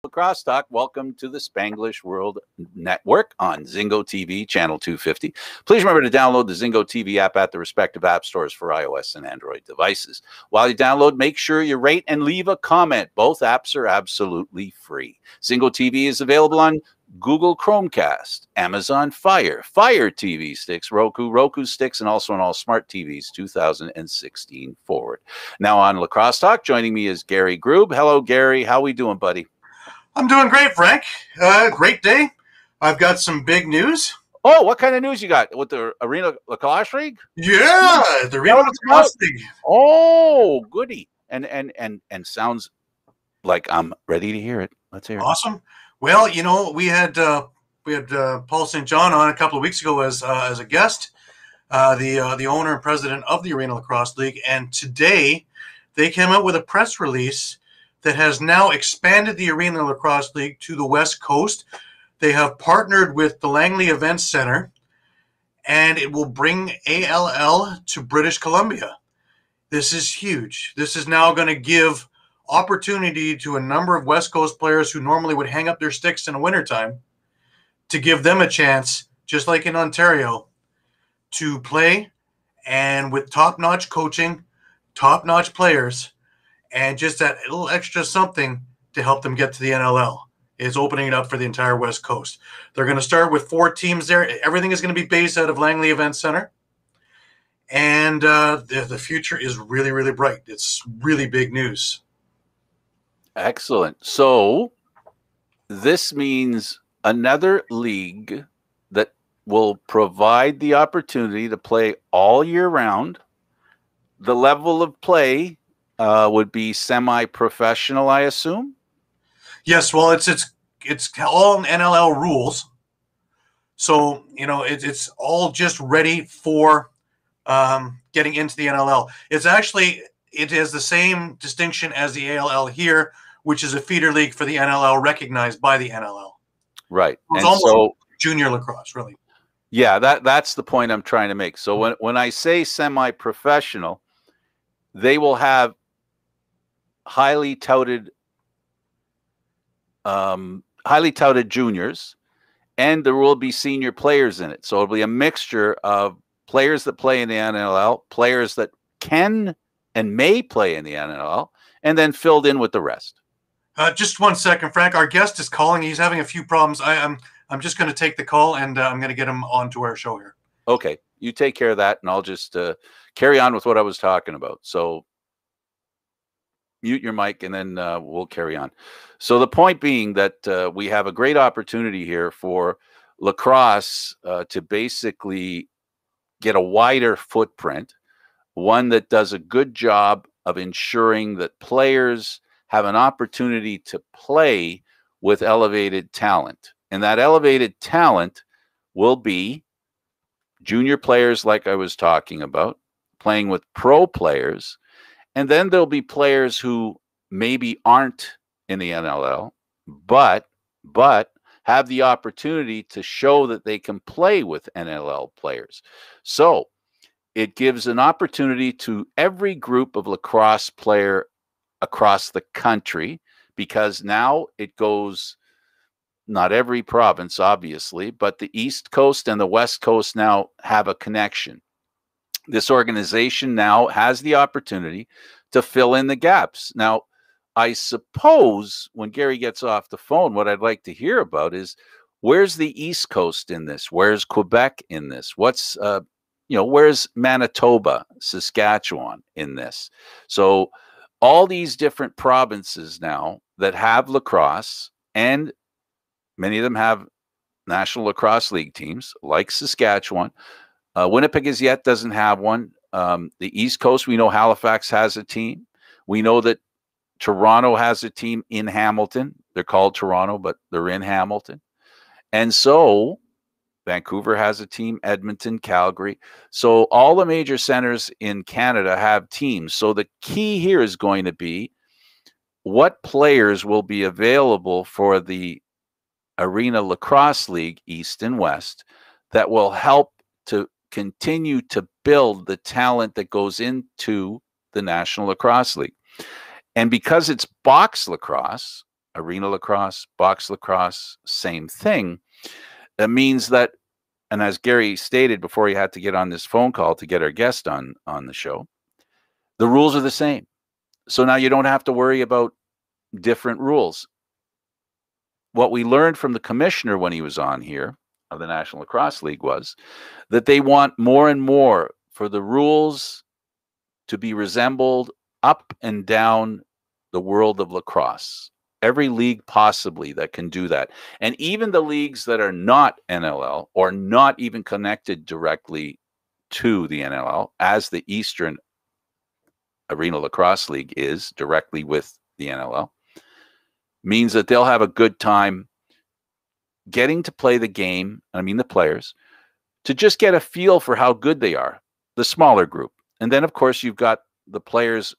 Lacrosse Talk. Welcome to the Spanglish World Network on Zingo TV, channel 250. Please remember to download the Zingo TV app at the respective app stores for iOS and Android devices. While you download, make sure you rate and leave a comment. Both apps are absolutely free. Zingo TV is available on Google Chromecast, Amazon Fire, Fire TV sticks, Roku sticks, and also on all smart TVs 2016 forward. Now on Lacrosse Talk, joining me is Gary Groob. Hello, Gary. How we doing, buddy? I'm doing great, Frank. Great day. I've got some big news. Oh, what kind of news you got with the Arena Lacrosse League? Yeah, the Arena Lacrosse League. Oh, goody. And sounds like I'm ready to hear it. Let's hear it. Awesome. Well, you know, we had Paul St. John on a couple of weeks ago as a guest, the owner and president of the Arena Lacrosse League, and today they came out with a press release that has now expanded the Arena Lacrosse League to the West Coast. They have partnered with the Langley Events Center, and it will bring ALL to British Columbia. This is huge. This is now going to give opportunity to a number of West Coast players who normally would hang up their sticks in the wintertime to give them a chance, just like in Ontario, to play and with top-notch coaching, top-notch players, and just that little extra something to help them get to the NLL. Is opening it up for the entire West Coast. They're going to start with 4 teams there. Everything is going to be based out of Langley Events Center. And the future is really, really bright. It's really big news. Excellent. So this means another league that will provide the opportunity to play all year round. The level of play would be semi-professional, I assume. Yes, well, it's all NLL rules, so you know it's all just ready for getting into the NLL. It has the same distinction as the ALL here, which is a feeder league for the NLL, recognized by the NLL. Right, it's almost so junior lacrosse, really. Yeah, that's the point I'm trying to make. So when I say semi-professional, they will have highly touted juniors, and there will be senior players in it. So it'll be a mixture of players that play in the NLL, players that can and may play in the NLL, and then filled in with the rest. Just 1 second, Frank. Our guest is calling. He's having a few problems. I'm just going to take the call, and I'm going to get him onto our show here. Okay, you take care of that, and I'll just carry on with what I was talking about. So mute your mic, and then we'll carry on. So the point being that we have a great opportunity here for lacrosse to basically get a wider footprint, one that does a good job of ensuring that players have an opportunity to play with elevated talent. And that elevated talent will be junior players like I was talking about, playing with pro players. And then there'll be players who maybe aren't in the NLL, but have the opportunity to show that they can play with NLL players. So it gives an opportunity to every group of lacrosse player across the country, because now it goes, not every province, obviously, but the East Coast and the West Coast now have a connection. This organization now has the opportunity to fill in the gaps. Now, I suppose when Gary gets off the phone, what I'd like to hear about is, where's the East Coast in this? Where's Quebec in this? What's, where's Manitoba, Saskatchewan in this? So all these different provinces now that have lacrosse, and many of them have National Lacrosse League teams, like Saskatchewan. Winnipeg as yet doesn't have one. The East Coast, we know Halifax has a team. We know that Toronto has a team in Hamilton. They're called Toronto, but they're in Hamilton. And so Vancouver has a team, Edmonton, Calgary. So all the major centers in Canada have teams. So the key here is going to be what players will be available for the Arena Lacrosse League, East and West, that will help to continue to build the talent that goes into the National Lacrosse League. And because it's box lacrosse, arena lacrosse, box lacrosse, same thing. It means that, and as Gary stated before he had to get on this phone call to get our guest on the show, the rules are the same. So now you don't have to worry about different rules. What we learned from the commissioner when he was on here of the National Lacrosse League was that they want more and more for the rules to be resembled up and down the world of lacrosse. Every league possibly that can do that. And even the leagues that are not NLL or not even connected directly to the NLL, as the Eastern Arena Lacrosse League is directly with the NLL, means that they'll have a good time getting to play the game, I mean the players, to just get a feel for how good they are, the smaller group. And then, of course, you've got the players,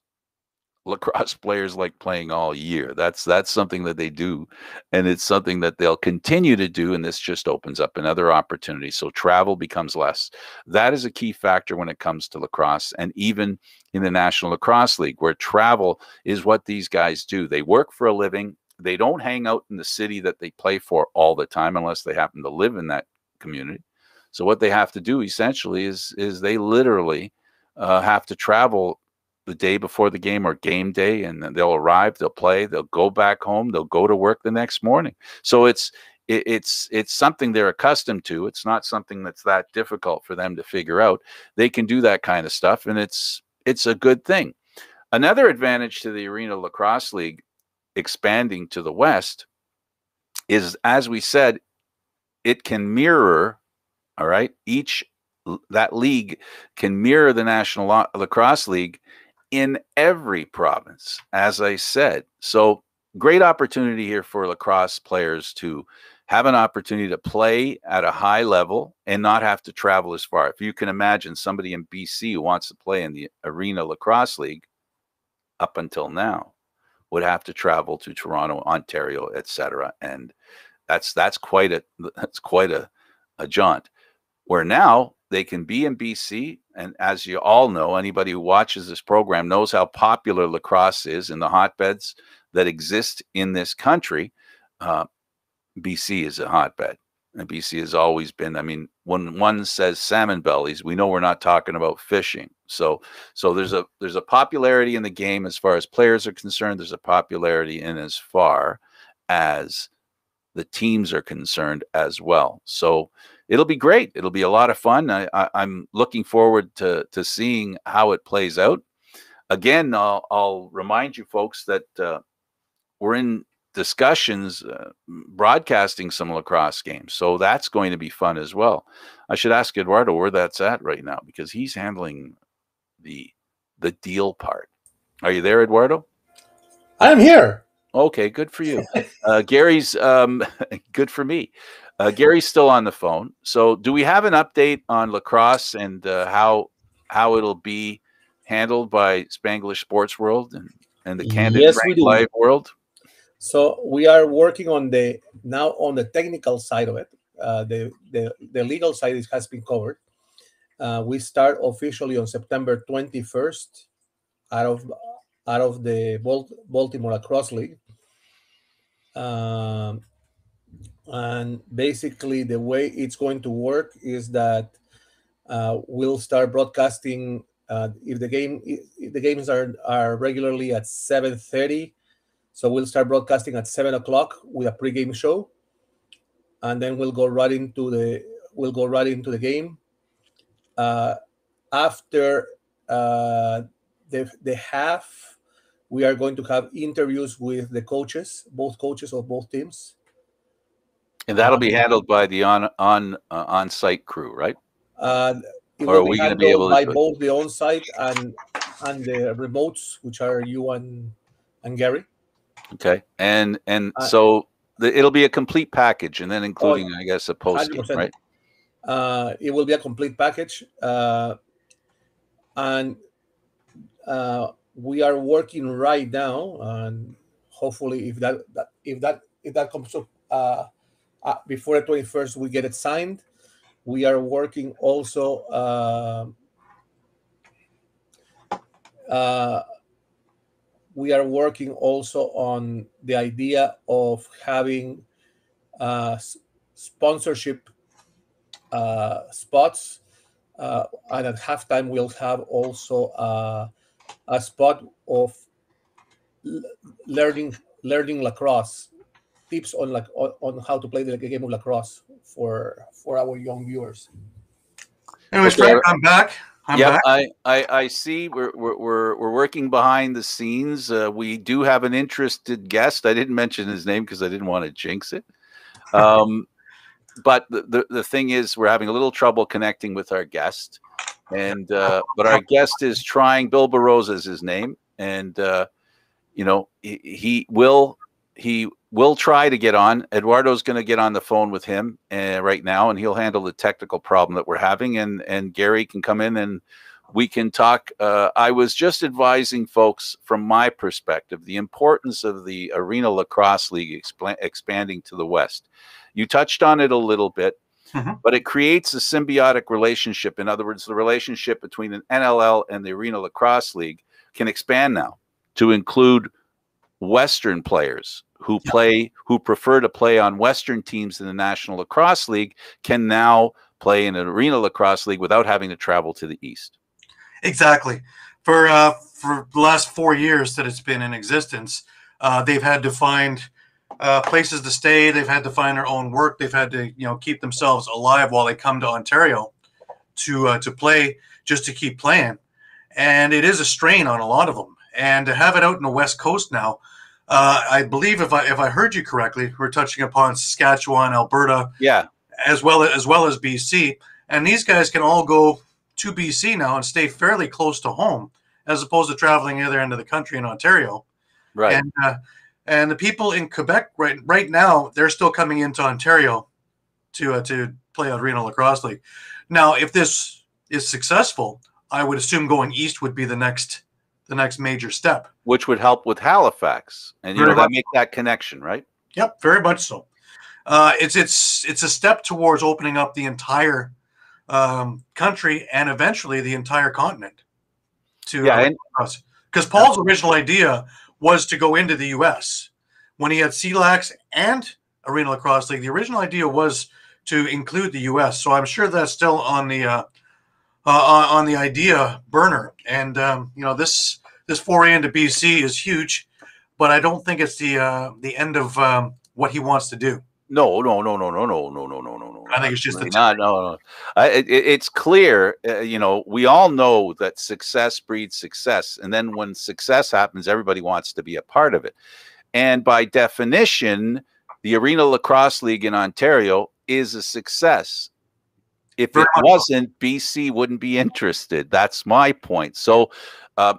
lacrosse players like playing all year. That's something that they do, and it's something that they'll continue to do, and this just opens up another opportunity. So travel becomes less. That is a key factor when it comes to lacrosse, and even in the National Lacrosse League, where travel is what these guys do. They work for a living. They don't hang out in the city that they play for all the time unless they happen to live in that community. So what they have to do essentially is they literally have to travel the day before the game or game day, and then they'll arrive, they'll play, they'll go back home, they'll go to work the next morning. So it's something they're accustomed to. It's not something that's that difficult for them to figure out. They can do that kind of stuff, and it's a good thing. Another advantage to the Arena Lacrosse League expanding to the West is, as we said, it can mirror, all right, that league can mirror the National Lacrosse League in every province, as I said. So great opportunity here for lacrosse players to have an opportunity to play at a high level and not have to travel as far. If you can imagine somebody in BC who wants to play in the Arena Lacrosse League, up until now, would have to travel to Toronto, Ontario, etc. And that's quite a jaunt. Where now they can be in BC, and as you all know, anybody who watches this program knows how popular lacrosse is in the hotbeds that exist in this country. BC is a hotbed, and BC has always been. I mean, when one says salmon bellies, we know we're not talking about fishing. So there's a popularity in the game as far as players are concerned. There's a popularity in as far as the teams are concerned as well. So it'll be great. It'll be a lot of fun. I'm looking forward to seeing how it plays out. Again, I'll remind you folks that we're in discussions broadcasting some lacrosse games. So that's going to be fun as well. I should ask Eduardo where that's at right now, because he's handling the deal part. Are you there, Eduardo? I'm here. Okay, good for you. Gary's good for me. Gary's still on the phone. So do we have an update on lacrosse and how it'll be handled by Spanglish Sports World and the Candid Yes, we do. Live World? So we are working on the technical side of it. The legal side has been covered. We start officially on September 21st out of the Baltimore Lacrosse League. And basically the way it's going to work is that we'll start broadcasting if the games are regularly at 7:30. So we'll start broadcasting at 7 o'clock with a pregame show, and then we'll go right into the game. After the half, we are going to have interviews with the coaches, both coaches of both teams, and that'll be handled by the on-site crew, right? It will be handled by both the on-site and the remotes, which are you and Gary. Okay, and so it'll be a complete package, and then including, I guess, a post game, right? It will be a complete package, and we are working right now, and hopefully, if that comes up before the 21st, we get it signed. We are working also we are working also on the idea of having sponsorship spots, and at halftime we'll have also a spot of learning lacrosse, tips on on how to play the game of lacrosse for our young viewers. Anyways, Okay. Frank, I'm back. Yep, I see. We're working behind the scenes. We do have an interested guest. I didn't mention his name because I didn't want to jinx it. But the thing is, we're having a little trouble connecting with our guest, and but our guest is trying. Bill Beroza is his name, and you know, he will try to get on. Eduardo's going to get on the phone with him right now, and he'll handle the technical problem that we're having, and Gary can come in and we can talk. I was just advising folks from my perspective the importance of the Arena Lacrosse League expanding to the West. You touched on it a little bit, but it creates a symbiotic relationship. In other words, the relationship between an NLL and the Arena Lacrosse League can expand now to include Western players who prefer to play on Western teams in the National Lacrosse League can now play in an Arena Lacrosse League without having to travel to the East. Exactly. For the last 4 years that it's been in existence, they've had to find places to stay. They've had to find their own work. They've had to, you know, keep themselves alive while they come to Ontario to play, just to keep playing. And it is a strain on a lot of them. And to have it out in the West Coast now, I believe if I heard you correctly, we're touching upon Saskatchewan, Alberta, as well as BC, and these guys can all go to BC now and stay fairly close to home, as opposed to traveling the other end of the country in Ontario. Right. And the people in Quebec right now, they're still coming into Ontario to play Arena Lacrosse League. Now, if this is successful, I would assume going east would be the next major step, which would help with Halifax, and you know that make that connection, right? Yep, very much so. It's a step towards opening up the entire country and eventually the entire continent to us. Because Paul's original idea was to go into the U.S. when he had CLAX and Arena Lacrosse League. The original idea was to include the U.S. So I'm sure that's still on the idea burner. And you know, this foray into BC is huge, but I don't think it's the end of what he wants to do. No. I think it's just no. It's clear. You know, we all know that success breeds success, and then when success happens, everybody wants to be a part of it. And by definition, the Arena Lacrosse League in Ontario is a success. If it wasn't, BC wouldn't be interested. That's my point. So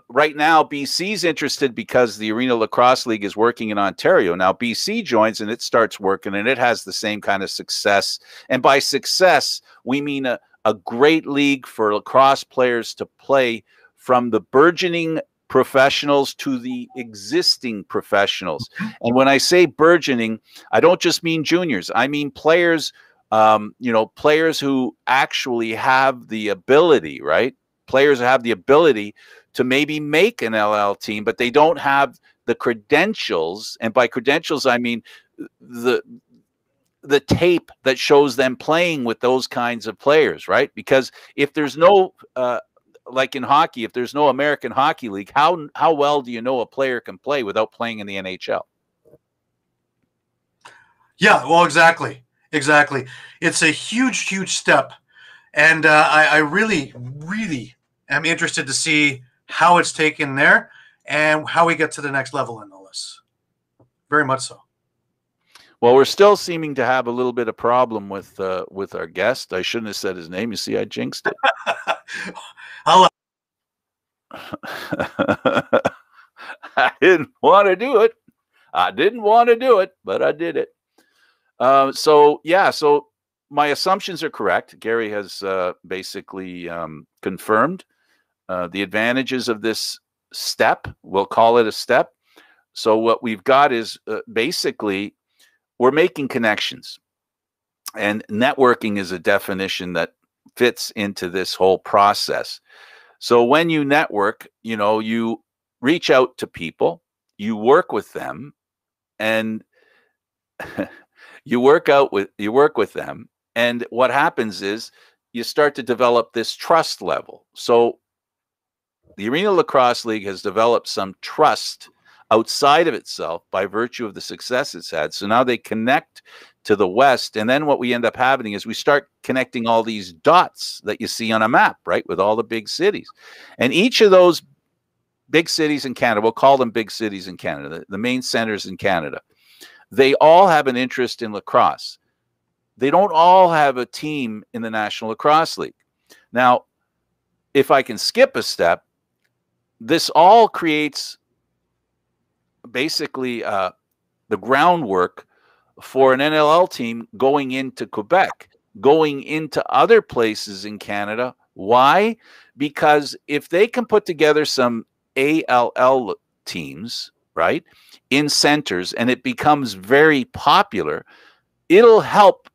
right now, BC's interested because the Arena Lacrosse League is working in Ontario. Now, BC joins and it starts working, and it has the same kind of success. And by success, we mean a great league for lacrosse players to play, from the burgeoning professionals to the existing professionals. And when I say burgeoning, I don't just mean juniors. I mean players, you know, players who actually have the ability, right? Players who have the ability to maybe make an LL team, but they don't have the credentials. And by credentials, I mean the tape that shows them playing with those kinds of players, right? Because if there's no, like in hockey, if there's no American Hockey League, how well do you know a player can play without playing in the NHL? Yeah, well, exactly. It's a huge step. And I really am interested to see how it's taken there and how we get to the next level in all this. Very much so. Well, we're still seeming to have a little bit of problem with our guest. I shouldn't have said his name. You see, I jinxed it. I didn't want to do it. But I did it. So my assumptions are correct. Gary has basically confirmed the advantages of this step. We'll call it a step. So what we've got is basically we're making connections, and networking is a definition that fits into this whole process. So when you network, you know, you reach out to people, you work with them, and you work with them, and what happens is you start to develop this trust level. So the Arena Lacrosse League has developed some trust outside of itself by virtue of the success it's had. So now they connect to the West. And then what we end up having is we start connecting all these dots that you see on a map, right, with all the big cities. And each of those big cities in Canada, we'll call them big cities in Canada, the main centers in Canada, they all have an interest in lacrosse. They don't all have a team in the National Lacrosse League. Now, if I can skip a step, this all creates basically the groundwork for an NLL team going into Quebec, going into other places in Canada. Why? Because if they can put together some ALL teams, right, in centers, and it becomes very popular, it'll help,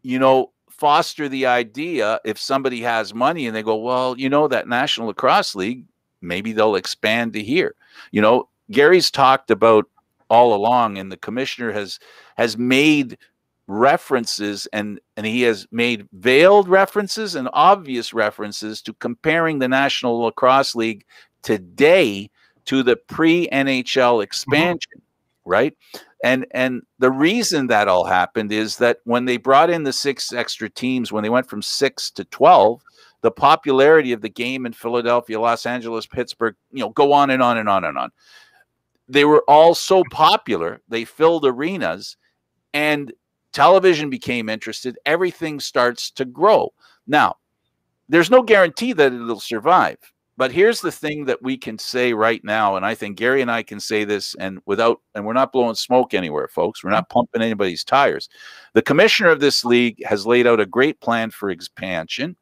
you know, foster the idea if somebody has money and they go, well, you know, that National Lacrosse League, maybe they'll expand to here. You know, Gary's talked about all along, and the commissioner has made references, and he has made veiled references and obvious references to comparing the National Lacrosse League today to the pre-NHL expansion, right? And the reason that all happened is that when they brought in the 6 extra teams, when they went from 6 to 12, the popularity of the game in Philadelphia, Los Angeles, Pittsburgh, you know, go on and on and on and on. They were all so popular, they filled arenas, and television became interested. Everything starts to grow. Now, there's no guarantee that it'll survive. But here's the thing that we can say right now, and I think Gary and I can say this, and we're not blowing smoke anywhere, folks. We're not pumping anybody's tires. The commissioner of this league has laid out a great plan for expansion,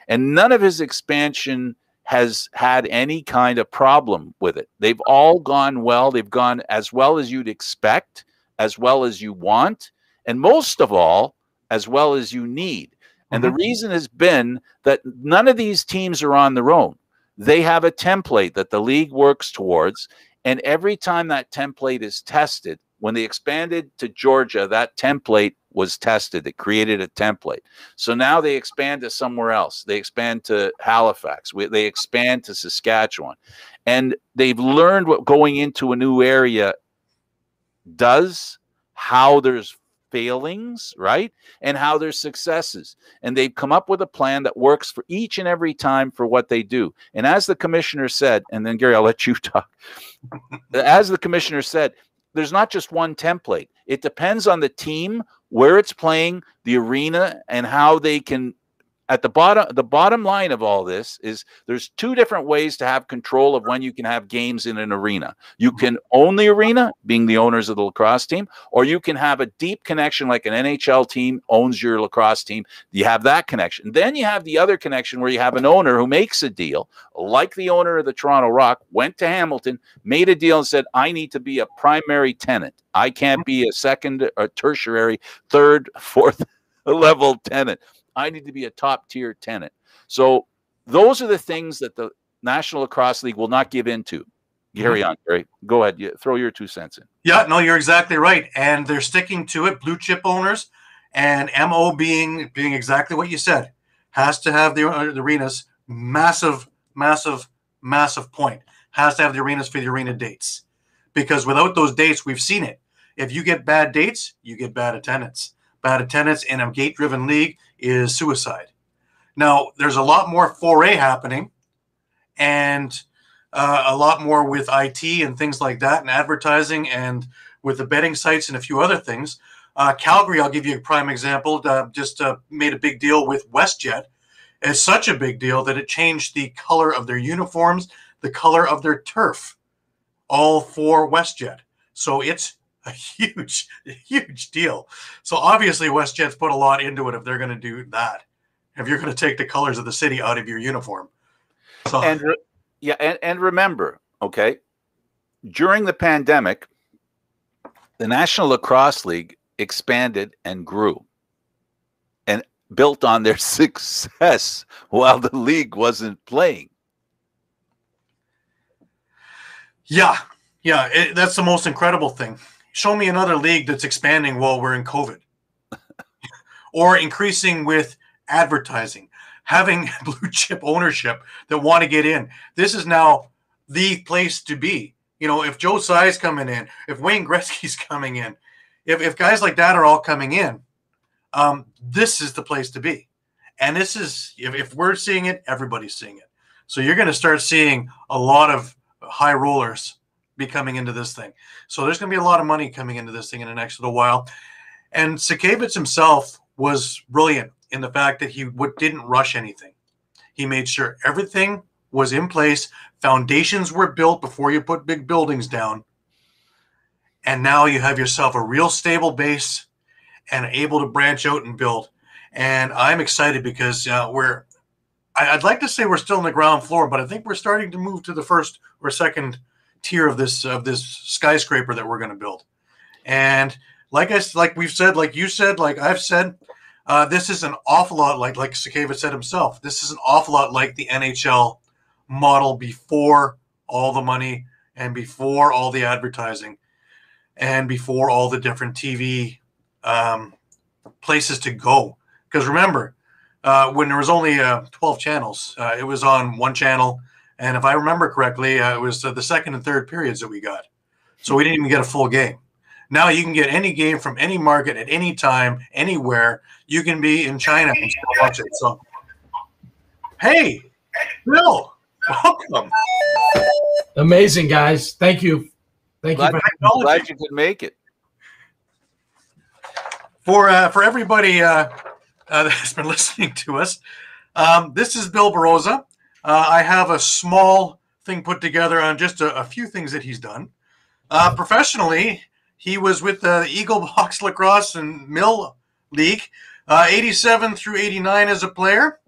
and none of his expansion has had any kind of problem with it. They've all gone well. They've gone as well as you'd expect, as well as you want, and most of all, as well as you need. And the reason has been that none of these teams are on their own. They have a template that the league works towards, and every time that template is tested, when they expanded to Georgia, that template was tested. It created a template. So now they expand to somewhere else. They expand to Halifax. They expand to Saskatchewan. And they've learned what going into a new area does, how there's failings, right? And how there's successes. And they've come up with a plan that works for each and every time for what they do. And as the commissioner said, and then Gary, I'll let you talk. As the commissioner said, there's not just one template. It depends on the team, where it's playing, the arena, and how they can. At the bottom line of all this is there's 2 different ways to have control of when you can have games in an arena. You can own the arena, being the owners of the lacrosse team, or you can have a deep connection like an NHL team owns your lacrosse team. You have that connection. Then you have the other connection where you have an owner who makes a deal, like the owner of the Toronto Rock, went to Hamilton, made a deal and said, I need to be a primary tenant. I can't be a second or tertiary, third, fourth level tenant. I need to be a top-tier tenant. So those are the things that the National Lacrosse League will not give into. Carry on, Gary. Go ahead. Throw your 2 cents in. Yeah, no, you're exactly right. And they're sticking to it, blue chip owners, and MO being exactly what you said. Has to have the arenas, massive point. Has to have the arenas for the arena dates. Because without those dates, we've seen it. If you get bad dates, you get bad attendance. Bad attendance in a gate-driven league is suicide. Now, there's a lot more foray happening, and a lot more with IT and things like that, and advertising, and with the betting sites and a few other things. Calgary, I'll give you a prime example, just made a big deal with WestJet. It's such a big deal that it changed the color of their uniforms, the color of their turf, all for WestJet. So it's a huge deal. So obviously WestJet's put a lot into it if they're going to do that. If you're going to take the colors of the city out of your uniform. So and remember, okay, during the pandemic, the National Lacrosse League expanded and grew and built on their success while the league wasn't playing. Yeah. Yeah, that's the most incredible thing. Show me another league that's expanding while we're in COVID, or increasing with advertising, having blue chip ownership that want to get in. This is now the place to be. You know, if Joe Tsai's coming in, if Wayne Gretzky's coming in, if guys like that are all coming in, this is the place to be. And this is, if we're seeing it, everybody's seeing it. So you're going to start seeing a lot of high rollers be coming into this thing. So there's going to be a lot of money coming into this thing in the next little while. And Sakevich himself was brilliant in the fact that he didn't rush anything. He made sure everything was in place. Foundations were built before you put big buildings down. And now you have yourself a real stable base and able to branch out and build. And I'm excited because I'd like to say we're still on the ground floor, but I think we're starting to move to the first or second tier of this skyscraper that we're going to build. And like we've said, like you said, like I've said, this is an awful lot like Sakevich said himself. This is an awful lot like the NHL model before all the money and before all the advertising and before all the different TV places to go. Because remember, when there was only 12 channels, it was on one channel. And if I remember correctly, it was the second and third periods that we got. So we didn't even get a full game. Now you can get any game from any market at any time, anywhere. You can be in China and still watch it. So, hey, Bill, welcome. Amazing, guys. Thank you. Thank you. Glad you could make it. For everybody that's been listening to us, this is Bill Beroza. I have a small thing put together on just a few things that he's done. Professionally, he was with the Eagle Box LACROSSE-MILL League, 87 through 89 as a player.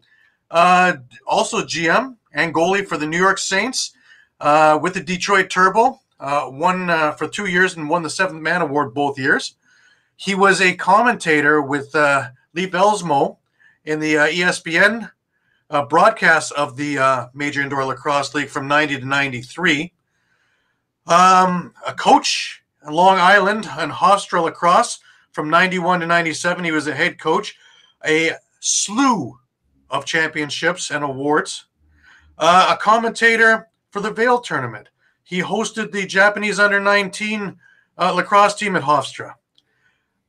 Also GM and goalie for the New York Saints with the Detroit Turbo. Won for 2 years and won the 7th Man Award both years. He was a commentator with Leif Elsmo in the ESPN broadcast of the Major Indoor Lacrosse League from 90 to 93. A coach in Long Island and HOFSTRA Lacrosse from 91 to 97. He was a head coach. A slew of championships and awards. A commentator for the VAIL tournament. He hosted the Japanese under-19 lacrosse team at HOFSTRA.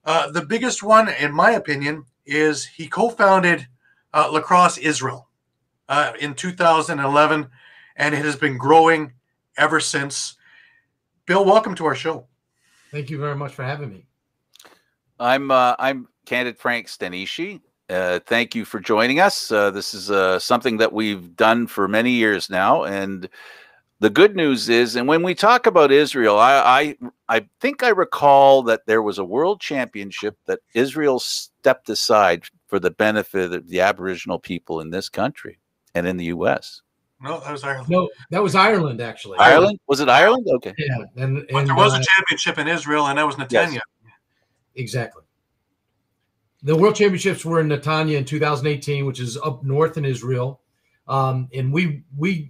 The biggest one, in my opinion, is he co-founded Lacrosse Israel in 2011, and it has been growing ever since. Bill, welcome to our show. Thank you very much for having me. I'm Candid Frank Stanisci. Thank you for joining us. This is something that we've done for many years now, and the good news is, and when we talk about Israel, I think I recall that there was a world championship that Israel stepped aside for the benefit of the Aboriginal people in this country and in the U.S. No, that was Ireland. No, that was Ireland, actually. Ireland? Was it Ireland? Okay. Yeah. But there was a championship in Israel, and that was Netanya. Yes. Exactly. The World Championships were in Netanya in 2018, which is up north in Israel. And we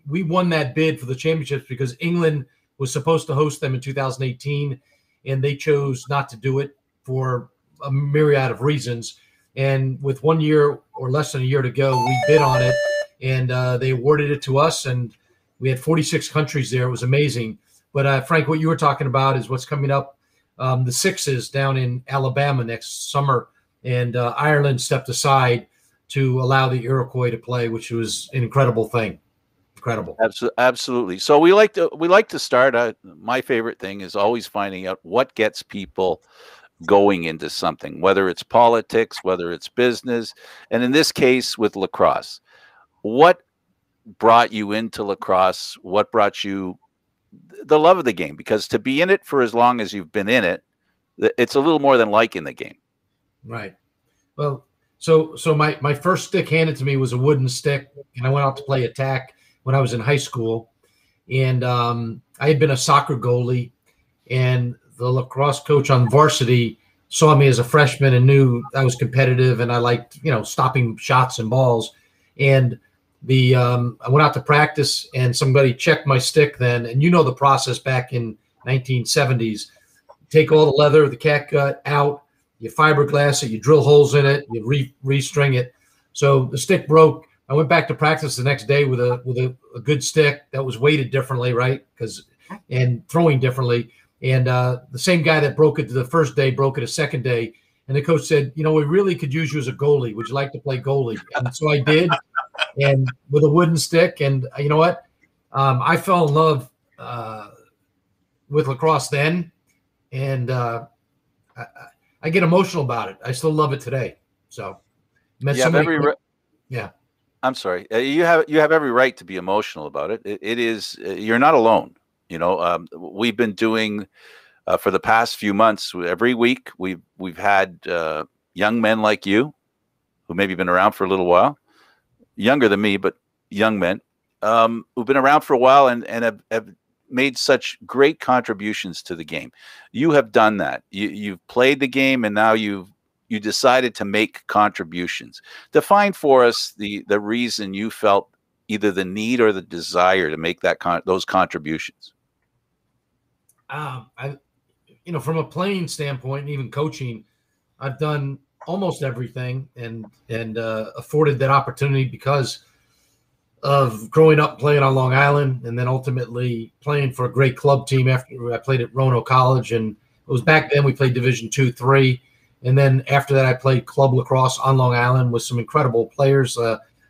won that bid for the championships because England was supposed to host them in 2018, and they chose not to do it for a myriad of reasons. And with 1 year or less than a year to go, we bid on it, and they awarded it to us. And we had 46 countries there. It was amazing. But Frank, what you were talking about is what's coming up. The Sixes down in Alabama next summer, and Ireland stepped aside to allow the Iroquois to play, which was an incredible thing. Incredible. Absolutely. So we like to start. My favorite thing is always finding out what gets people going into something, whether it's politics, whether it's business, and in this case with lacrosse. What brought you into lacrosse? What brought you the love of the game? Because to be in it for as long as you've been in it, it's a little more than liking the game. Right. Well, so my first stick handed to me was a wooden stick, and I went out to play attack when I was in high school. And I had been a soccer goalie, and the lacrosse coach on varsity saw me as a freshman and knew I was competitive and I liked, stopping shots and balls. And I went out to practice, and somebody checked my stick then. And the process back in 1970s. Take all the leather, the catgut out, you fiberglass it, you drill holes in it, you restring it. So the stick broke. I went back to practice the next day with a good stick that was weighted differently, right? And throwing differently. And the same guy that broke it the first day broke it a second day. And the coach said, we really could use you as a goalie. Would you like to play goalie? And so I did, and with a wooden stick. And you know what? I fell in love with lacrosse then. And I get emotional about it. I still love it today. So, yeah. I'm sorry. You have every right to be emotional about it. It is. You're not alone. We've been doing for the past few months. Every week we've had young men like you, who maybe been around for a little while, younger than me, but young men who've been around for a while and have made such great contributions to the game. You have done that. You've played the game, and now you decided to make contributions. Define for us the reason you felt either the need or the desire to make those contributions. From a playing standpoint and even coaching, I've done almost everything and afforded that opportunity because of growing up playing on Long Island and then ultimately playing for a great club team after I played at Roanoke College. And it was back then we played Division II, III. And then after that, I played club lacrosse on Long Island with some incredible players.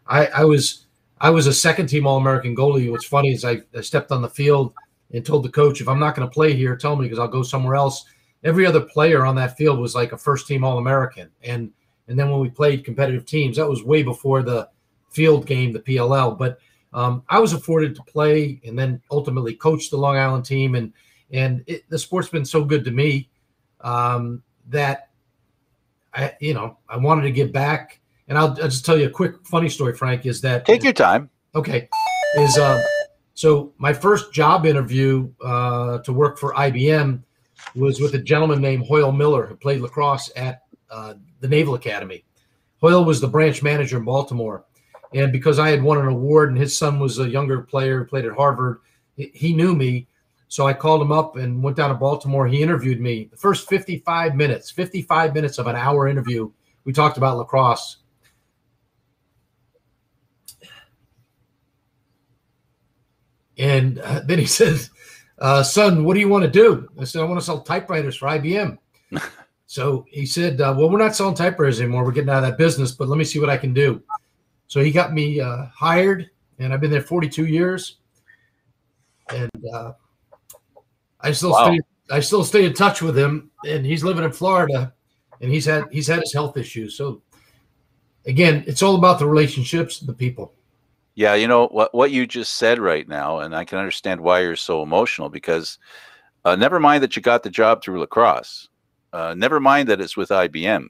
I was a second-team All-American goalie. What's funny is I stepped on the field and told the coach, if I'm not going to play here, tell me because I'll go somewhere else. Every other player on that field was like a first-team All-American. And then when we played competitive teams, that was way before the field game, the PLL. But I was afforded to play and then ultimately coach the Long Island team. And the sport's been so good to me that I wanted to give back. And I'll just tell you a quick funny story, Frank, is that take your time. Okay. So my first job interview to work for IBM was with a gentleman named Hoyle Miller, who played lacrosse at the Naval Academy. Hoyle was the branch manager in Baltimore. And because I had won an award and his son was a younger player who played at Harvard, he knew me. So I called him up and went down to Baltimore. He interviewed me. The first 55 minutes of an hour interview, we talked about lacrosse. And then he said, son, what do you want to do? I said, I want to sell typewriters for IBM. So he said, well, we're not selling typewriters anymore. We're getting out of that business, but let me see what I can do. So he got me hired, and I've been there 42 years. And I still stay in touch with him, and he's living in Florida, and he's had his health issues. So again, it's all about the relationships, the people. Yeah, what you just said right now, and I can understand why you're so emotional, because never mind that you got the job through lacrosse. Never mind that it's with IBM.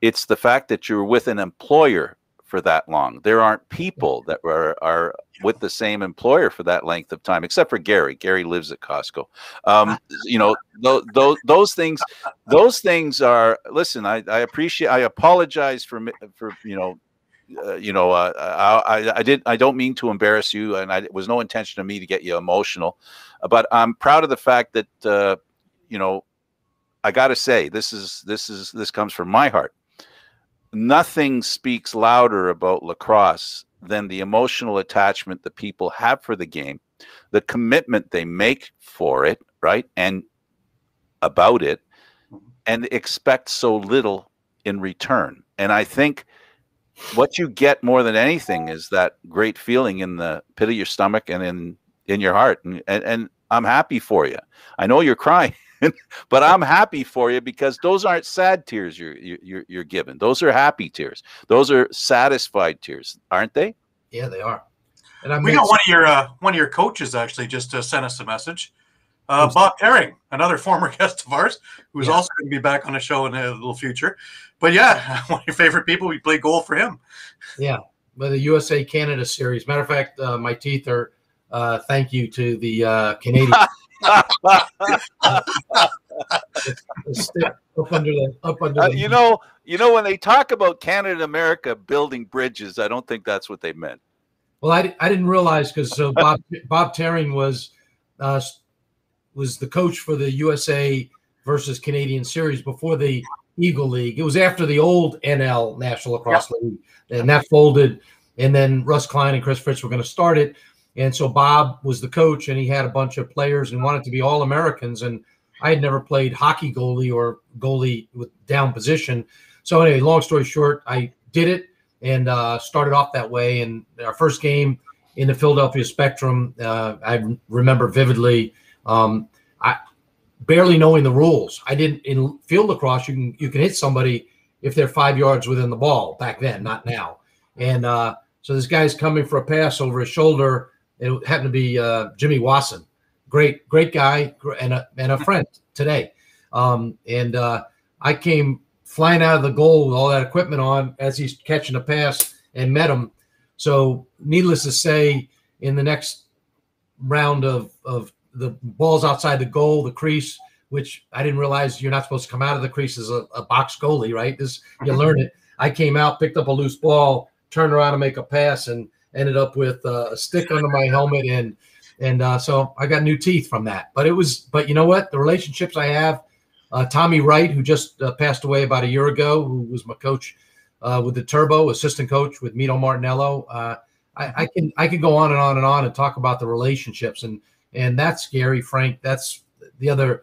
It's the fact that you're with an employer for that long. There aren't people that are with the same employer for that length of time, except for Gary. Gary lives at Costco. Those things are. Listen, I appreciate. I apologize for I don't mean to embarrass you, and it was no intention of me to get you emotional, but I'm proud of the fact that I got to say this comes from my heart. Nothing speaks louder about lacrosse than the emotional attachment that people have for the game, the commitment they make for it, right, and about it, and expect so little in return. And I think what you get more than anything is that great feeling in the pit of your stomach and in your heart. And I'm happy for you. I know you're crying, but I'm happy for you because those aren't sad tears you're given. Those are happy tears. Those are satisfied tears, aren't they? Yeah, they are. And we got one of your coaches actually just sent us a message. Bob Herring, another former guest of ours, who's also going to be back on the show in the little future. But yeah, one of your favorite people. We play goal for him. Yeah, by the USA Canada series. Matter of fact, my teeth are. Thank you to the Canadian. When they talk about Canada and America building bridges, I don't think that's what they meant. Well, I didn't realize because Bob Herring was was the coach for the USA versus Canadian series before the Eagle League. It was after the old NL National Lacrosse League, and that folded. And then Russ Klein and Chris Fritz were going to start it. And so Bob was the coach, and he had a bunch of players and wanted to be all Americans. And I had never played hockey goalie or goalie with down position. So anyway, long story short, I did it and started off that way. And our first game in the Philadelphia Spectrum, I remember vividly. I barely knowing the rules. I didn't in field lacrosse. You can hit somebody if they're 5 yards within the ball back then, not now. And so this guy's coming for a pass over his shoulder. It happened to be Jimmy Wasson, great guy and a friend today. I came flying out of the goal with all that equipment on as he's catching a pass and met him. So needless to say, in the next round of the balls outside the goal, the crease, which I didn't realize you're not supposed to come out of the crease as a box goalie, right? You learn it. I came out, picked up a loose ball, turned around to make a pass, and ended up with a stick under my helmet, and so I got new teeth from that. But you know what? The relationships I have, Tommy Wright, who just passed away about a year ago, who was my coach with the Turbo, assistant coach with Mito Martinello. I can go on and on and on and talk about the relationships, and that's Gary, Frank. That's the other.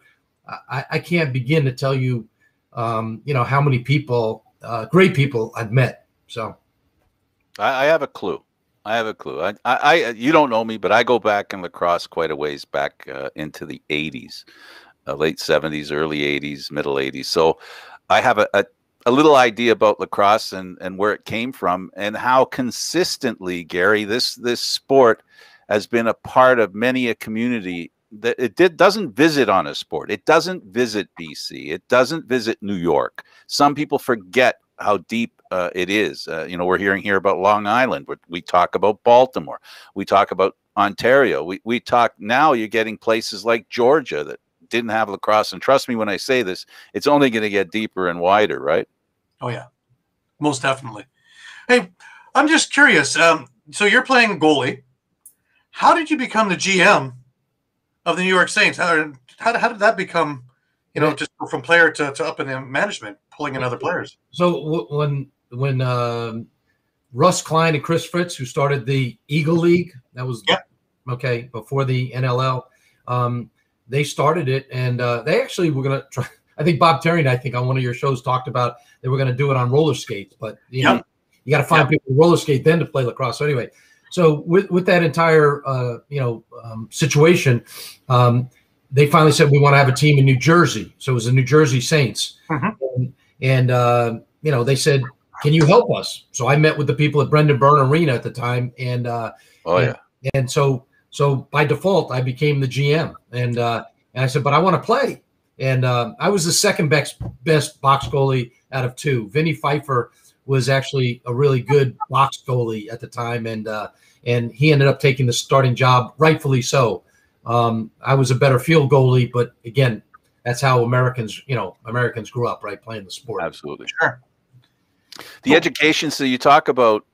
I can't begin to tell you, how many people, great people I've met. So I have a clue. I you don't know me, but I go back in lacrosse quite a ways back into the 80s, late 70s, early 80s, middle 80s. So I have a little idea about lacrosse and where it came from and how consistently, Gary, this sport has been a part of many a community that doesn't visit on a sport. It doesn't visit BC. It doesn't visit New York. Some people forget how deep it is. We're hearing here about Long Island. We talk about Baltimore. We talk about Ontario. We talk now. You're getting places like Georgia that didn't have lacrosse. And trust me when I say this, it's only going to get deeper and wider, right? Oh yeah, most definitely. Hey, I'm just curious. So you're playing goalie. How did you become the GM of the New York Saints? How did that become? Just go from player to up in the management, pulling in other players. So when Russ Klein and Chris Fritz, who started the Eagle League, that was okay before the NLL, they started it, and they actually were going to try. I think Bob Terry and I think on one of your shows talked about they were going to do it on roller skates, but you got to find people to roller skate then to play lacrosse. So anyway, so with that entire situation. They finally said, we want to have a team in New Jersey. So it was the New Jersey Saints. And they said, can you help us? So I met with the people at Brendan Byrne Arena at the time. And and so by default, I became the GM. And I said, but I want to play. And I was the second best box goalie out of two. Vinny Pfeiffer was actually a really good box goalie at the time. And he ended up taking the starting job, rightfully so. I was a better field goalie, but again, that's how Americans grew up, right? Playing the sport. Absolutely. Sure. The education. So you talk about,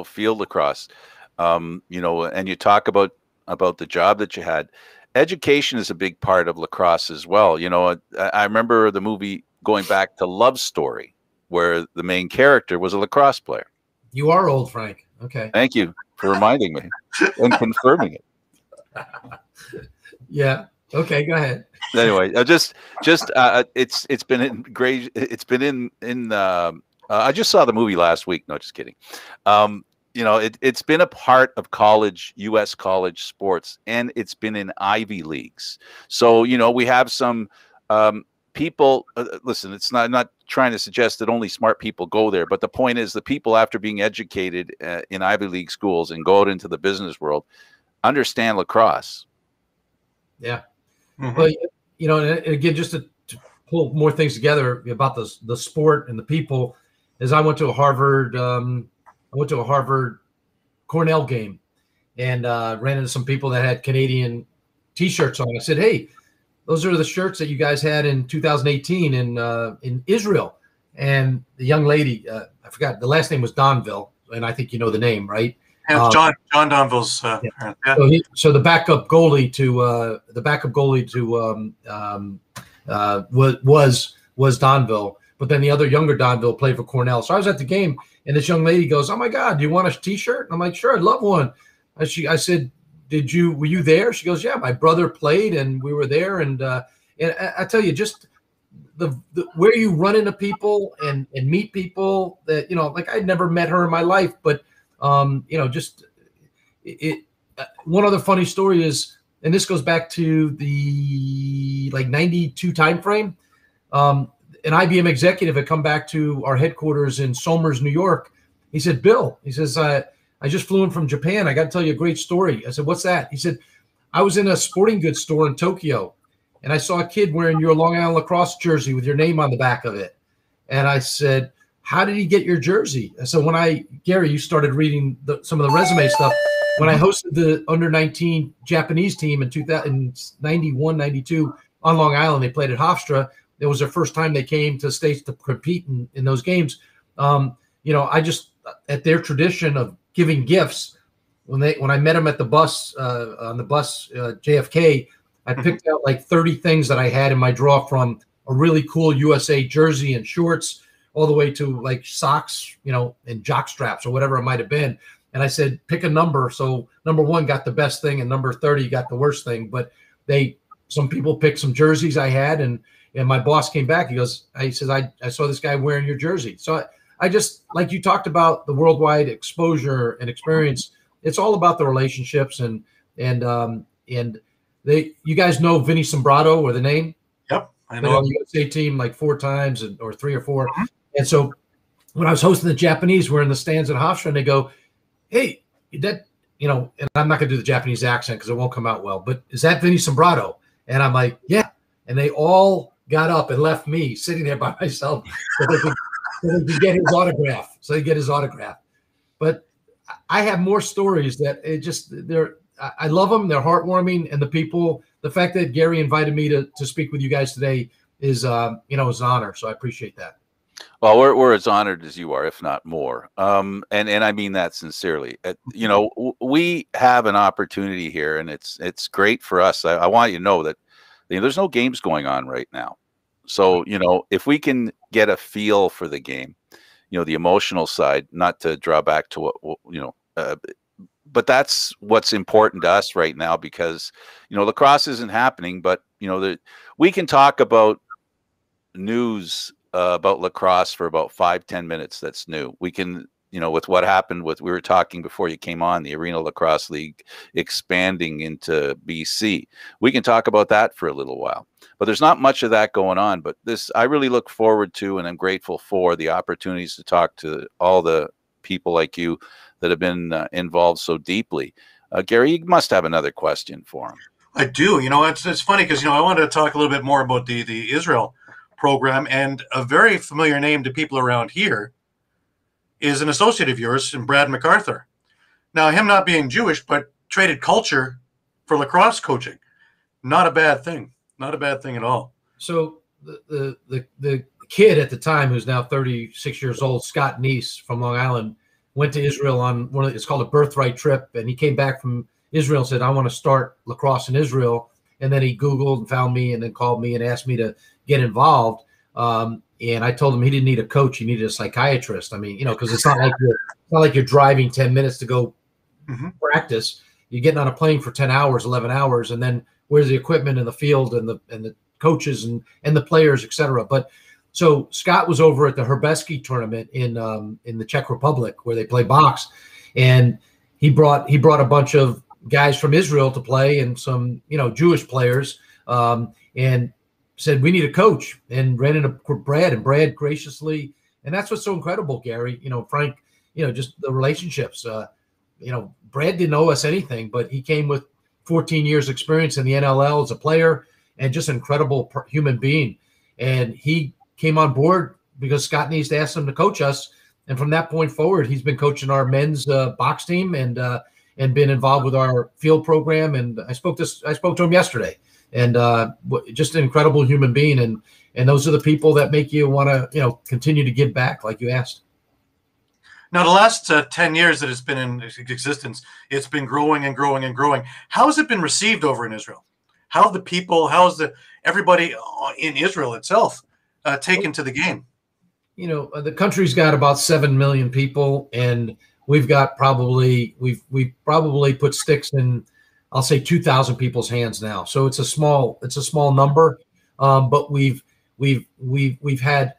field lacrosse, and you talk about the job that you had. Education is a big part of lacrosse as well. I remember the movie going back to Love Story, where the main character was a lacrosse player. You are old, Frank. Okay. Thank you for reminding me and confirming it. Yeah. Okay. Go ahead. Anyway, it's been in great. It's been in. I just saw the movie last week. No, just kidding. It's been a part of U.S. college sports, and it's been in Ivy Leagues. So we have some people. Listen, it's not trying to suggest that only smart people go there, but the point is the people after being educated in Ivy League schools and go out into the business world understand lacrosse. Yeah. But and again, just to pull more things together about the sport and the people, is I went to a Harvard Cornell game and ran into some people that had Canadian T-shirts on. I said, hey, those are the shirts that you guys had in 2018 in Israel. And the young lady, I forgot, the last name was Donville, and I think you know the name, right? And John Donville's parent. Yeah. So the backup goalie was Donville, but then the other younger Donville played for Cornell. So I was at the game, and this young lady goes, "Oh my God, do you want a T-shirt?" And I'm like, "Sure, I'd love one." I said, were you there? She goes, "Yeah, my brother played, and we were there." And I tell you, just the where you run into people and meet people that, like I'd never met her in my life, but just it. One other funny story is, and this goes back to the 92 timeframe. An IBM executive had come back to our headquarters in Somers, New York. He said, "Bill," he says, I just flew in from Japan. I got to tell you a great story. I said, "What's that?" He said, "I was in a sporting goods store in Tokyo, and I saw a kid wearing your Long Island lacrosse jersey with your name on the back of it." And I said, "How did he get your jersey?" I said, Gary, you started reading some of the resume stuff. When I hosted the under-19 Japanese team in 1991, 92 on Long Island, they played at HOFSTRA. It was their first time they came to the States to compete in those games. I just, at their tradition of giving gifts, when I met them at the bus, on the bus, JFK, I picked out like 30 things that I had in my drawer, from a really cool USA jersey and shorts all the way to like socks, and jock straps or whatever it might have been. And I said, pick a number. So number 1 got the best thing, and number 30 got the worst thing. But some people picked some jerseys I had, and my boss came back. He says, I saw this guy wearing your jersey. So I just, like you talked about the worldwide exposure and experience, it's all about the relationships and you guys know Vinny Sombrado, or the name? Yep, I know. On the USA team like 4 times or 3 or 4. And so when I was hosting the Japanese, we're in the stands at HOFSTRA, and they go, "Hey, and I'm not going to do the Japanese accent because it won't come out well, but is that Vinny Sombrado?" And I'm like, "Yeah." And they all got up and left me sitting there by myself so they could get his autograph. So they get his autograph. But I have more stories that I love them. They're heartwarming, and the fact that Gary invited me to speak with you guys today is an honor. So I appreciate that. Well, we're as honored as you are, if not more. And I mean that sincerely. We have an opportunity here, and it's great for us. I want you to know that there's no games going on right now. So, if we can get a feel for the game, the emotional side, not to draw back to what, but that's what's important to us right now, because, lacrosse isn't happening, but, we can talk about news about lacrosse for about 5-10 minutes. That's new. We can, with what happened we were talking before you came on, the Arena Lacrosse League expanding into BC. We can talk about that for a little while, but there's not much of that going on. But I really look forward to, and I'm grateful for the opportunities to talk to all the people like you that have been involved so deeply. Gary, you must have another question for him. I do. It's funny because, I wanted to talk a little bit more about the Israel program, and a very familiar name to people around here is an associate of yours, Brad MacArthur. Now, him not being Jewish, but traded culture for lacrosse coaching. Not a bad thing. Not a bad thing at all. So the kid at the time, who's now 36 years old, Scott Neese from Long Island, went to Israel on it's called a birthright trip, and he came back from Israel and said, "I want to start lacrosse in Israel." And then he Googled and found me, and then called me and asked me to get involved. And I told him he didn't need a coach; he needed a psychiatrist. I mean, because it's not like you're driving 10 minutes to go practice. You're getting on a plane for 10 hours, 11 hours, and then where's the equipment in the field and the coaches and the players, etc. But so Scott was over at the Herbeski tournament in the Czech Republic, where they play box, and he brought a bunch of guys from Israel to play, and some Jewish players, and said, "We need a coach," and ran into Brad, and Brad graciously, and that's what's so incredible, Gary, Frank, just the relationships. Brad didn't owe us anything, but he came with 14 years experience in the NLL as a player, and just an incredible human being. And he came on board because Scott needs to ask him to coach us. And from that point forward, he's been coaching our men's box team and been involved with our field program. And I spoke to him yesterday, and just an incredible human being. And those are the people that make you want to, continue to give back, like you asked. Now, the last 10 years that it's been in existence, it's been growing and growing and growing. How has it been received over in Israel? How have the people, how has everybody in Israel itself taken to the game? You know, the country's got about 7 million people, and we've got probably we've probably put sticks in, I'll say, 2,000 people's hands now. So it's a small number, but we've had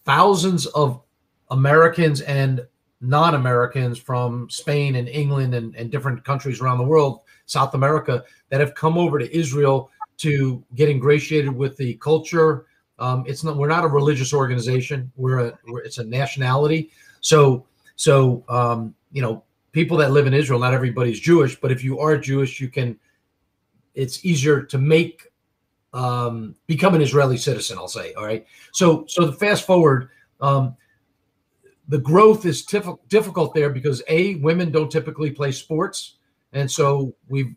thousands of Americans and non-Americans from Spain and England and different countries around the world, South America, that have come over to Israel to get ingratiated with the culture. We're not a religious organization. It's a nationality. So you know, people that live in Israel, not everybody's Jewish, but if you are Jewish, it's easier to become an Israeli citizen, I'll say. All right. So the fast forward, the growth is difficult there because women don't typically play sports. And so we've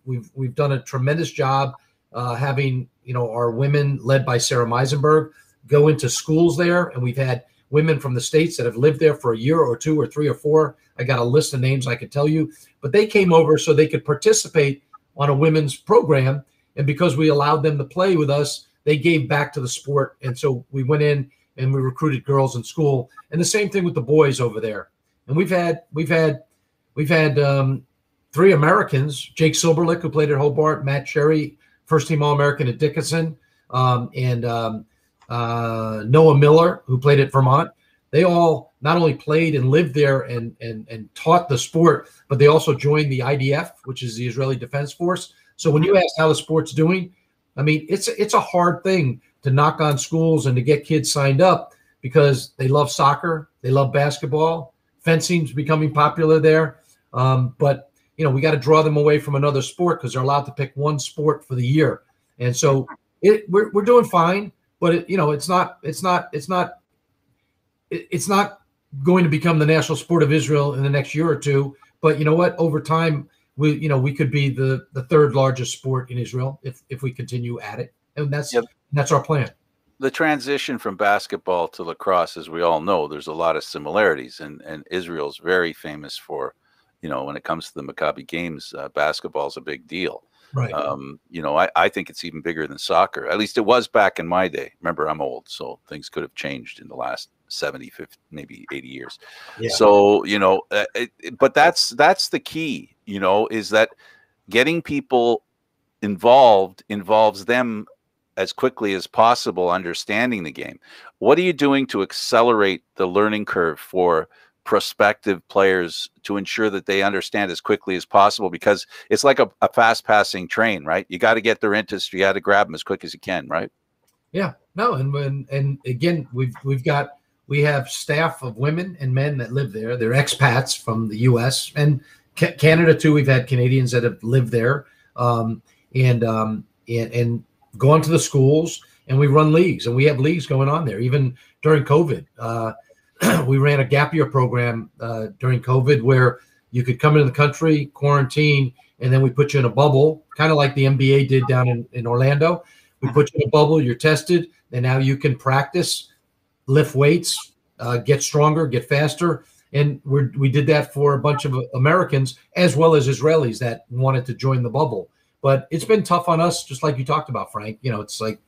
done a tremendous job having, you know, our women led by Sarah Meisenberg go into schools there. And we've had women from the States that have lived there for a year or two or three or four. I got a list of names I could tell you, but they came over so they could participate on a women's program. And because we allowed them to play with us, they gave back to the sport. And so we went in and we recruited girls in school, and the same thing with the boys over there. And we've had 3 Americans: Jake Silberlick, who played at Hobart; Matt Cherry, first-team All-American at Dickinson; and Noah Miller, who played at Vermont. They all not only played and lived there and taught the sport, but they also joined the IDF, which is the Israeli Defense Force. So when you ask how the sport's doing, I mean, it's a hard thing to knock on schools and to get kids signed up because they love soccer, they love basketball, fencing's becoming popular there. But you know, we got to draw them away from another sport because they're allowed to pick one sport for the year. And so we're doing fine, but it's not going to become the national sport of Israel in the next year or two. But you know what? Over time, we could be the 3rd largest sport in Israel if we continue at it, and that's our plan. The transition from basketball to lacrosse, as we all know, there's a lot of similarities, and Israel's very famous for, you know, when it comes to the Maccabi games, basketball is a big deal. Right. You know, I think it's even bigger than soccer. At least it was back in my day. Remember, I'm old, so things could have changed in the last 70, 50, maybe 80 years. Yeah. So, you know, but that's the key, you know, is that getting people involves them as quickly as possible understanding the game. What are you doing to accelerate the learning curve for prospective players to ensure that they understand as quickly as possible? Because it's like a fast passing train, right? You got to get their interest. You got to grab them as quick as you can, right? Yeah, no. And again, we have staff of women and men that live there. They're expats from the US and Canada too. We've had Canadians that have lived there, and gone to the schools, and we run leagues, and we have leagues going on there. Even during COVID, we ran a gap year program during COVID where you could come into the country, quarantine, and then we put you in a bubble, kind of like the NBA did down in Orlando. We put you in a bubble, you're tested, and now you can practice, lift weights, get stronger, get faster. And we did that for a bunch of Americans as well as Israelis that wanted to join the bubble. But it's been tough on us, just like you talked about, Frank. You know, it's like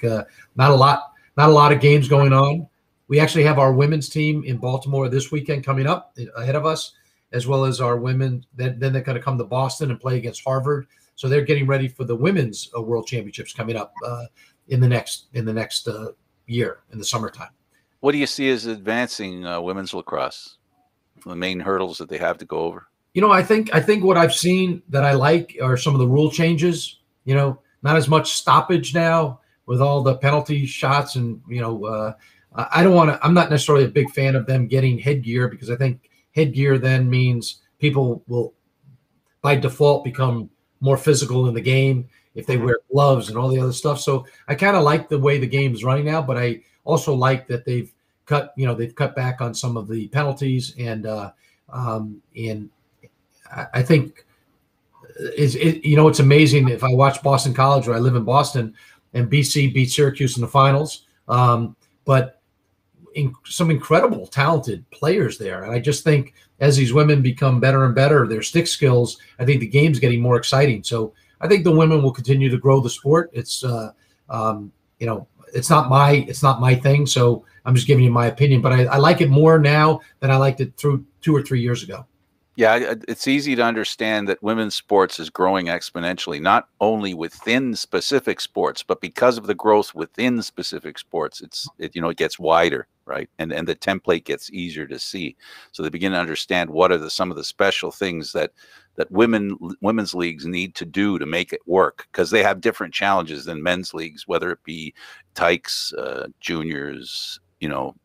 not a lot of games going on. We actually have our women's team in Baltimore this weekend coming up ahead of us, as well as our women. Then they're going to come to Boston and play against Harvard. So they're getting ready for the women's World Championships coming up in the next year in the summertime. What do you see as advancing women's lacrosse? The main hurdles that they have to go over? You know, I think what I've seen that I like are some of the rule changes. You know, not as much stoppage now with all the penalty shots, and you know, I'm not necessarily a big fan of them getting headgear, because I think headgear then means people will by default become more physical in the game if they wear gloves and all the other stuff. So I kind of like the way the game is running now, but I also like that they've cut back on some of the penalties, and I think it's amazing. If I watch Boston College, where I live in Boston, and BC beat Syracuse in the finals, but some incredible talented players there. And I just think as these women become better and better, their stick skills, I think the game's getting more exciting. So I think the women will continue to grow the sport. It's it's not my thing. So I'm just giving you my opinion, but I like it more now than I liked it through 2 or 3 years ago. Yeah, it's easy to understand that women's sports is growing exponentially, not only within specific sports, but because of the growth within specific sports, it gets wider, right? And the template gets easier to see. So they begin to understand what are some of the special things that women's leagues need to do to make it work, because they have different challenges than men's leagues, whether it be tykes, juniors,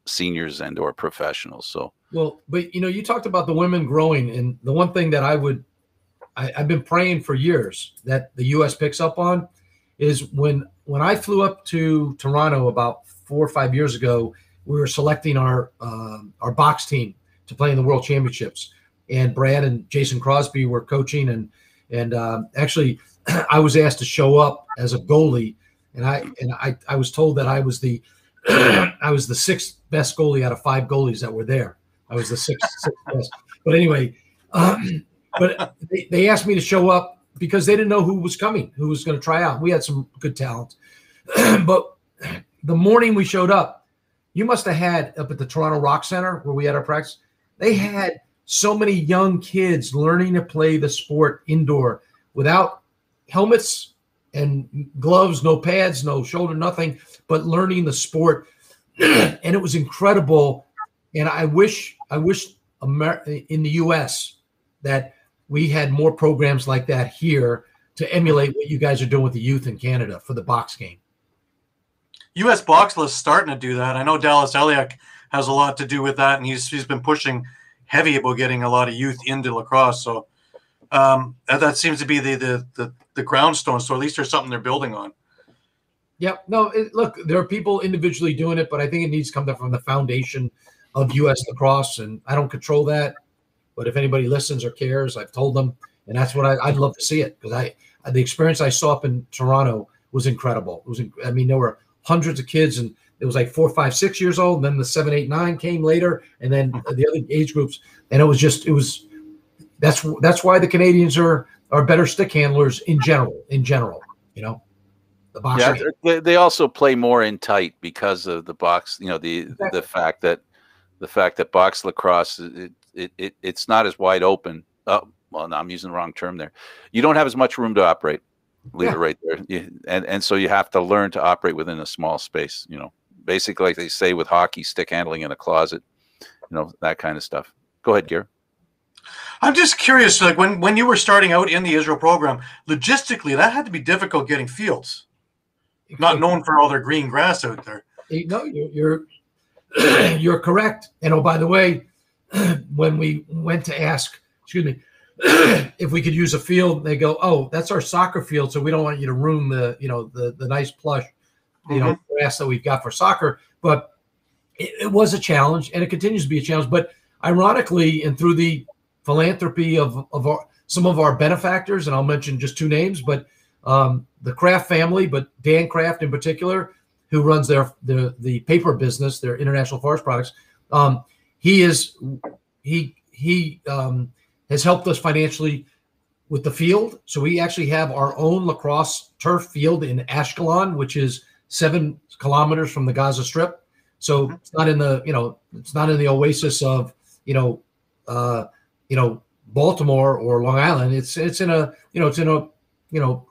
seniors and or professionals. So well, but you talked about the women growing, and the one thing that I've been praying for years that the U.S. picks up on is when I flew up to Toronto about 4 or 5 years ago, we were selecting our box team to play in the World Championships, and Brad and Jason Crosby were coaching, and actually I was asked to show up as a goalie, and I was told that I was the I was the 6th best goalie out of 5 goalies that were there. I was the sixth best. But anyway, but they asked me to show up because they didn't know who was coming, who was going to try out. We had some good talent. But the morning we showed up, you must have had up at the Toronto Rock Center where we had our practice, they had so many young kids learning to play the sport indoor without helmets and gloves, no pads, no shoulder, nothing, but learning the sport. And it was incredible. And I wish in the U.S. that we had more programs like that here to emulate what you guys are doing with the youth in Canada for the box game. U.S. Box List starting to do that. I know Dallas Eliak has a lot to do with that, and he's been pushing heavy about getting a lot of youth into lacrosse. So that seems to be the groundstone. So at least there's something they're building on. Yeah. No, look, there are people individually doing it, but I think it needs to come from the foundation of U.S. lacrosse, and I don't control that. But if anybody listens or cares, I've told them, and that's what I'd love to see it, because the experience I saw up in Toronto was incredible. There were hundreds of kids, and it was like 4, 5, 6 years old, and then the 7, 8, 9 came later, and then the other age groups, and that's why the Canadians are better stick handlers in general. The boxing. Yeah, they also play more in tight because of the box. The fact that box lacrosse it's not as wide open. Oh, well, no, I'm using the wrong term there. You don't have as much room to operate. Leave it right there. And so you have to learn to operate within a small space. Basically, like they say with hockey, stick handling in a closet. That kind of stuff. Go ahead, Gary. I'm just curious, like when you were starting out in the Israel program, logistically, that had to be difficult getting fields. Not known for all their green grass out there. No, you're correct. And oh, by the way, when we went to ask, if we could use a field, they go, "Oh, that's our soccer field, so we don't want you to ruin the nice plush, grass that we've got for soccer." But it was a challenge, and it continues to be a challenge. But ironically, and through the philanthropy of some of our benefactors, and I'll mention just 2 names, but the Kraft family, but Dan Kraft in particular, who runs the paper business, their International Forest Products, he has helped us financially with the field. So we actually have our own lacrosse turf field in Ashkelon, which is 7 kilometers from the Gaza Strip. So it's not in the oasis of Baltimore or Long Island. It's in a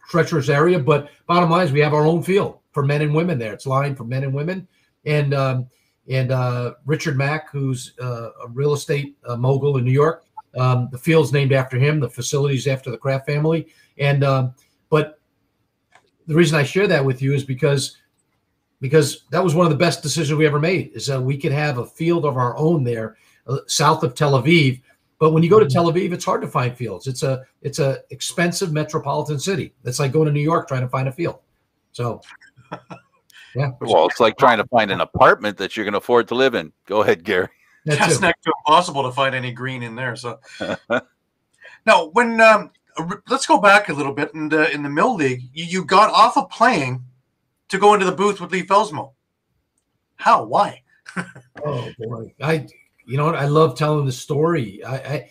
treacherous area, but bottom line is we have our own field for men and women there. It's lined for men and women. And Richard Mack, who's a real estate mogul in New York, the field's named after him, the facility's after the Kraft family. And but the reason I share that with you is because that was one of the best decisions we ever made, is that we could have a field of our own there south of Tel Aviv. But when you go to Tel Aviv, it's hard to find fields. It's a expensive metropolitan city. It's like going to New York trying to find a field. So, yeah. Well, it's like trying to find an apartment that you're going to afford to live in. Go ahead, Gary. That's next to impossible to find any green in there. So now, when let's go back a little bit. In the Mill League, you got off of playing to go into the booth with Lee Felsmo. How? Why? Oh boy, you know what? I love telling the story. I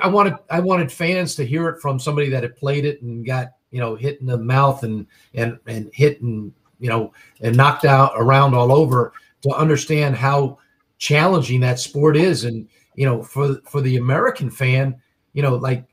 wanted fans to hear it from somebody that had played it and got, you know, hit in the mouth and hit and, you know, and knocked out around all over, to understand how challenging that sport is. And, you know, for the American fan, you know, like,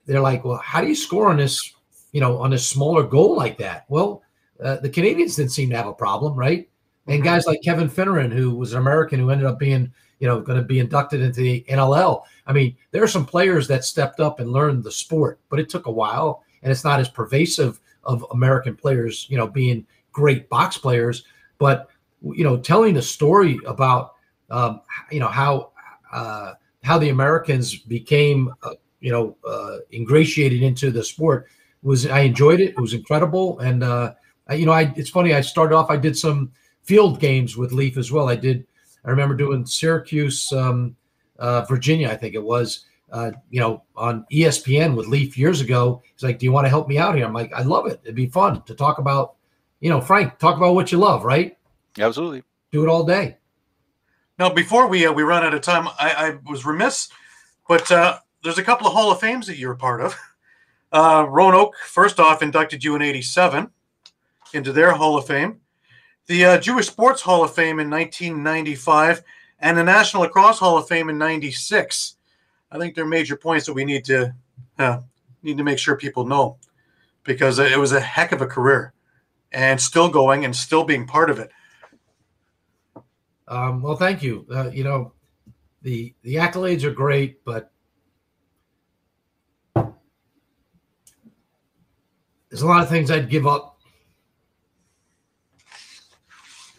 they're like, well, how do you score on this, you know, on a smaller goal like that? Well, the Canadians didn't seem to have a problem, right? And guys like Kevin Finneran, who was an American who ended up being, you know, going to be inducted into the NLL. I mean, there are some players that stepped up and learned the sport, but it took a while, and it's not as pervasive of American players, you know, being great box players. But, you know, telling the story about, you know, how the Americans became, you know, ingratiated into the sport I enjoyed it. It was incredible. And, you know, it's funny. I started off, I did some field games with Leaf as well. I remember doing Syracuse, Virginia, I think it was, you know, on ESPN with Leaf years ago. He's like, do you want to help me out here? I'm like, I love it. It'd be fun to talk about, you know, Frank, talk about what you love, right? Absolutely. Do it all day. Now, before we run out of time, I was remiss, but there's a couple of Hall of Fames that you're a part of. Roanoke, first off, inducted you in '87 into their Hall of Fame. The Jewish Sports Hall of Fame in 1995, and the National Lacrosse Hall of Fame in '96. I think they're major points that we need to make sure people know, because it was a heck of a career, and still going and still being part of it. Well, thank you. You know, the accolades are great, but there's a lot of things I'd give up.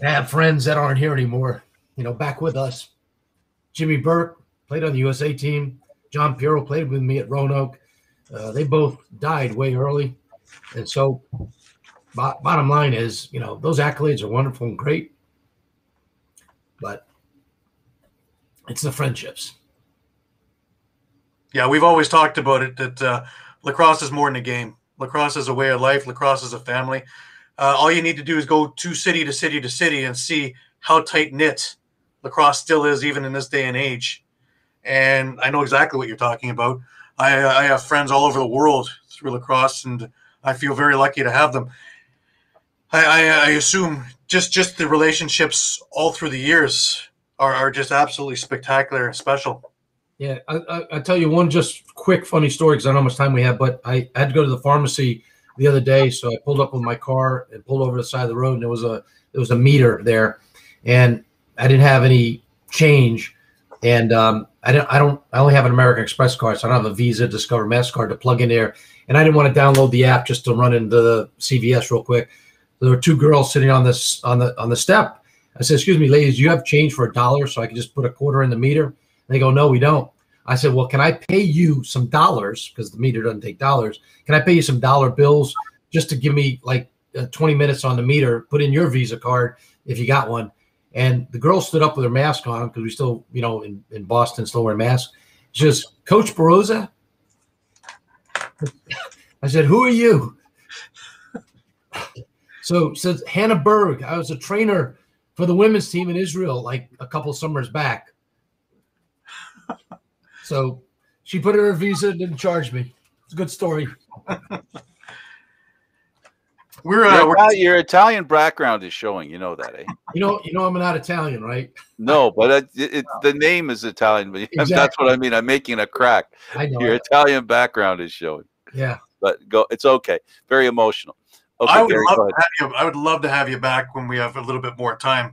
I have friends that aren't here anymore, you know, back with us. Jimmy Burke played on the USA team. John Piero played with me at Roanoke. They both died way early. And so bottom line is, you know, those accolades are wonderful and great, but it's the friendships. Yeah, we've always talked about it, that lacrosse is more than a game. Lacrosse is a way of life. Lacrosse is a family. All you need to do is go to city to city to city and see how tight-knit lacrosse still is, even in this day and age. And I know exactly what you're talking about. I have friends all over the world through lacrosse, and I feel very lucky to have them. I assume just the relationships all through the years are just absolutely spectacular and special. Yeah, I'll tell you one just quick funny story, because I don't know how much time we have, but I had to go to the pharmacy the other day, so I pulled up with my car and pulled over to the side of the road, and there was a meter there, and I didn't have any change, and I only have an American Express card, so I don't have a Visa, Discover, MasterCard to plug in there, and I didn't want to download the app just to run into the CVS real quick. There were two girls sitting on the step. I said, "Excuse me, ladies, do you have change for $1 so I can just put a quarter in the meter?" And they go, "No, we don't." I said, "Well, can I pay you some dollars, because the meter doesn't take dollars? Can I pay you some dollar bills just to give me like 20 minutes on the meter, put in your Visa card if you got one?" And the girl stood up with her mask on, because we still, you know, in Boston still wear masks. She says, "Coach Beroza?" I said, "Who are you?" So says Hannah Berg. I was a trainer for the women's team in Israel like a couple summers back. So she put in her Visa and didn't charge me. It's a good story. Your Italian background is showing. You know that, eh? You know I'm not Italian, right? No, but the name is Italian. But exactly. That's what I mean. I'm making a crack. I know. Your Italian background is showing. Yeah. But go. It's okay. Very emotional. Okay, I would love to have you back when we have a little bit more time,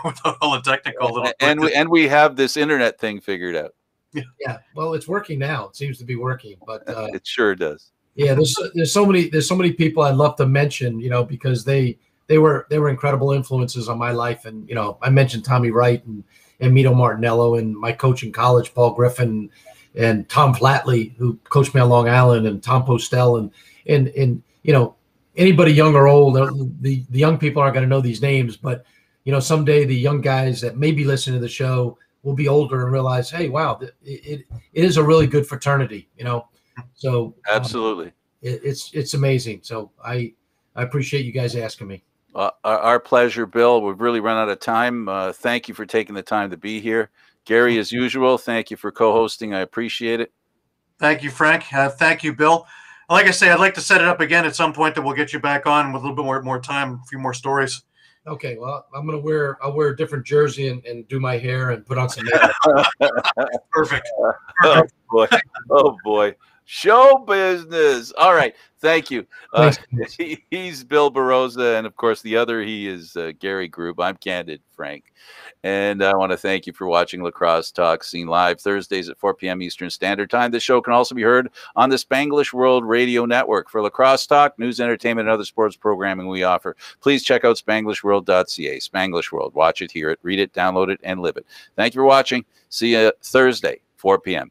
without all the technical. And we have this internet thing figured out. Yeah. Well, it's working now. It seems to be working, but it sure does. Yeah, there's so many people I'd love to mention, you know, because they were incredible influences on my life. And, you know, I mentioned Tommy Wright and Mito Martinello, and my coach in college, Paul Griffin, and Tom Flatley, who coached me on Long Island, and Tom Postel, and you know, anybody young or old, the young people aren't going to know these names, but, you know, someday the young guys that may be listening to the show will be older and realize, hey, wow, it is a really good fraternity, you know. So absolutely, it's amazing. So I appreciate you guys asking me. Our pleasure, Bill. We've really run out of time. Thank you for taking the time to be here. Gary, as usual, thank you for co-hosting. I appreciate it. Thank you, Frank. Thank you, Bill. Like I say, I'd like to set it up again at some point that we'll get you back on with a little bit more time, a few more stories. Okay, well, I'll wear a different jersey and do my hair and put on some makeup. Perfect. Oh boy. Oh boy. Show business. All right. Thank you. He's Bill Beroza, and of course the other, he is Gary Groob. I'm Candid Frank. And I want to thank you for watching Lacrosse Talk, seen live Thursdays at 4 p.m. Eastern Standard Time. This show can also be heard on the Spanglish World Radio Network. For Lacrosse Talk, news, entertainment, and other sports programming we offer, please check out SpanglishWorld.ca. Spanglish World. Watch it, hear it, read it, download it, and live it. Thank you for watching. See you Thursday, 4 p.m.